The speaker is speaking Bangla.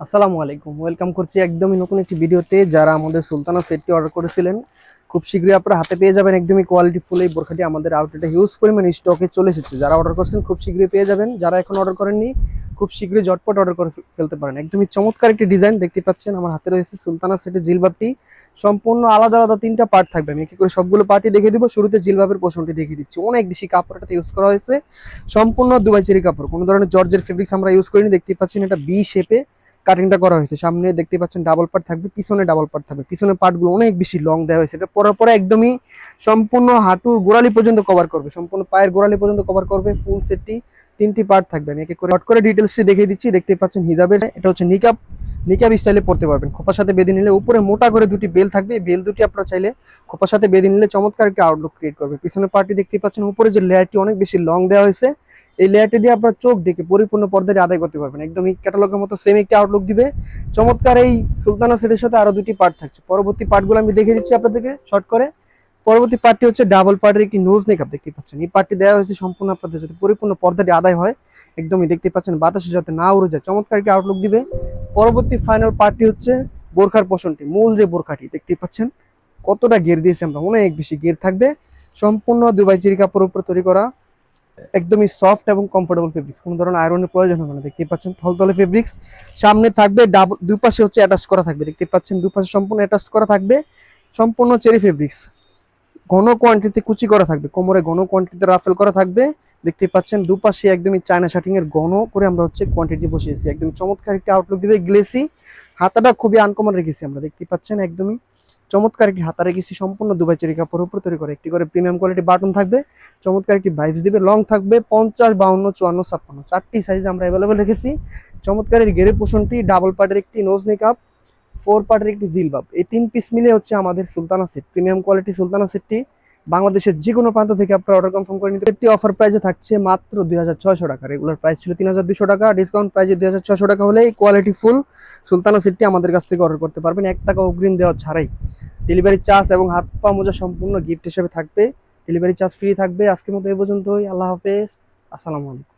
আসসালামু আলাইকুম, ওয়েলকাম করছি একদমই নতুন একটি ভিডিওতে। যারা আমাদের সুলতানা সেটটি অর্ডার করেছিলেন, খুব শীঘ্রই আপনারা হাতে পেয়ে যাবেন একদমই কোয়ালিটি ফুল এই বোরখাটি। আমাদের আউটলেটে হিউজ পরিমাণ স্টকে চলে এসেছে। যারা অর্ডার করছেন খুব শীঘ্রই পেয়ে যাবেন, যারা এখন অর্ডার করেননি খুব শীঘ্রই ঝটপট অর্ডার করে ফেলতে পারেন। একদমই চমৎকার একটি ডিজাইন দেখতে পাচ্ছেন। আমার হাতে রয়েছে সুলতানা সেটের জিলবাবটি, সম্পূর্ণ আলাদা আলাদা তিনটা পার্ট থাকবে। আমি কি করে সবগুলো পার্টই দেখিয়ে দিব। শুরুতে জিলবাবের পোষণটি দেখিয়ে দিচ্ছি। অনেক বেশি কাপড়টাতে ইউজ করা হয়েছে, সম্পূর্ণ দুবাই চেরি কাপড়, কোনো ধরনের জর্জের ফেব্রিক্স আমরা ইউজ করিনি। দেখতে পাচ্ছেন এটা বি শেপে কাটিংটা করা হয়েছে। সামনে দেখতে পাচ্ছেন ডাবল পার্ট থাকবে, পিছনে ডাবল পার্ট থাকবে। পিছনে পার্টগুলো অনেক বেশি লং দেওয়া হয়েছে। এটা পরার পরে একদমই সম্পূর্ণ হাঁটুর গোড়ালি পর্যন্ত কভার করবে, সম্পূর্ণ পায়ের গোড়ালি পর্যন্ত কভার করবে। ফুল সেটটি তিনটি পার্ট থাকবে। আমি একে করে শর্ট করে ডিটেলসটি দেখিয়ে দিচ্ছি। দেখতে পাচ্ছেন হিজাবের, এটা হচ্ছে নিকাব, নিকাব স্টাইলে পড়তে পারবেন। খোপার সাথে বেঁধে নিলে উপরে মোটা করে দুটি বেল থাকবে। এই বেল দুটি আপনারা চাইলে খোপার সাথে বেঁধে নিলে চমৎকার একটা আউটলুক ক্রিয়েট করবে। পিছনের পার্টটি দেখতে পাচ্ছেন, উপরে যে লেয়ারটি অনেক বেশি লং দেওয়া হয়েছে, এই লেয়ারটি দিয়ে আপনার চোখ ডেকে পরিপূর্ণ পর্দাটি আদায় করতে পারবেন। একদম ক্যাটালগের মতো সেম একটি আউটলুক দিবে। চমৎকার এই সুলতানা সেটের সাথে আরো দুটি পার্ট থাকছে। পরবর্তী পার্টগুলো আমি দেখিয়ে দিচ্ছি আপনাদেরকে শর্ট করে। পরবর্তী পার্টটি হচ্ছে ডাবল পার্টের একটি নোজ মেকআপ দেখতে পাচ্ছেন। এই পার্টটি দেওয়া হয়েছে সম্পূর্ণ আপনাদের যাতে পরিপূর্ণ পর্দাটি আদায় হয়। একদমই দেখতে পাচ্ছেন বাতাসে যাতে না উড়ে যায়, চমৎকার একটি আউটলুক দিবে। পরবর্তী ফাইনাল পার্টটি হচ্ছে বোরখার পোষণটি, মূল যে বোরখাটি দেখতে পাচ্ছেন কতটা গের দিয়েছি আমরা, অনেক বেশি গের থাকবে। সম্পূর্ণ দুবাই চেরি কাপড়ের উপর তৈরি করা, একদমই সফট এবং কমফোর্টেবল ফেব্রিক্স, কোনো ধরনের আয়রনের প্রয়োজন হবে না। দেখতে পাচ্ছেন থলথলে ফেব্রিক্স। সামনে থাকবে ডাবল, দুই পাশে হচ্ছে অ্যাটাচ করা থাকবে। দেখতে পাচ্ছেন দুই পাশে সম্পূর্ণ অ্যাটাচ করা থাকবে, সম্পূর্ণ চেরি ফেব্রিক্স। ঘন কোয়ান্টিটিতে কুচি করা থাকবে, কোমরে ঘন কোয়ান্টিটিতে রাফেল করা থাকবে। দেখতে পাচ্ছেন দুপাশে একদমই চায়না শার্টিং এর ঘন করে আমরা হচ্ছে কোয়ান্টিটি বসিয়েছি। একদম চমৎকার একটি আউটলুক দিবে, গ্লেসি। হাতাটা খুবই আনকমন রেখেছি আমরা, দেখতে পাচ্ছেন একদমই চমৎকার একটি হাতা রেখেছি, সম্পূর্ণ দুবাই চেরি কাপড়ের উপর তৈরি করে। একটি করে প্রিমিয়াম কোয়ালিটি বাটন থাকবে, চমৎকার একটি ভাইবস দিবে। লং থাকবে 50, 52, 54, 56, চারটি সাইজ আমরা অ্যাভেলেবেল রেখেছি। চমৎকার এই গেরে পোষণটি, ডাবল পার্টের একটি নোজ মেকআপ, ফোর পার্টের একটি জিলবাব, এই তিন পিস মিলে হচ্ছে আমাদের Sultana set. Premium quality Sultana সেটটি বাংলাদেশের যে কোনো প্রান্ত থেকে আপনারা অর্ডার কনফার্ম করে নিতে। একটি অফার প্রাইসে থাকছে মাত্র 2600 টাকা। রেগুলার প্রাইস ছিল 3200 টাকা, ডিসকাউন্ট প্রাইসে 2600 টাকা হলে এই কোয়ালিটি ফুল সুলতানা সেটটি আমাদের কাছ থেকে অর্ডার করতে পারবেন 1 টাকা অগ্রিম দেওয়া ছাড়াই। ডেলিভারি চার্জ এবং হাত পা মোজা সম্পূর্ণ গিফট হিসেবে থাকবে, ডেলিভারি চার্জ ফ্রি থাকবে। আজকের মতো এই পর্যন্তই, আল্লাহ হাফেজ, আসসালামু আলাইকুম।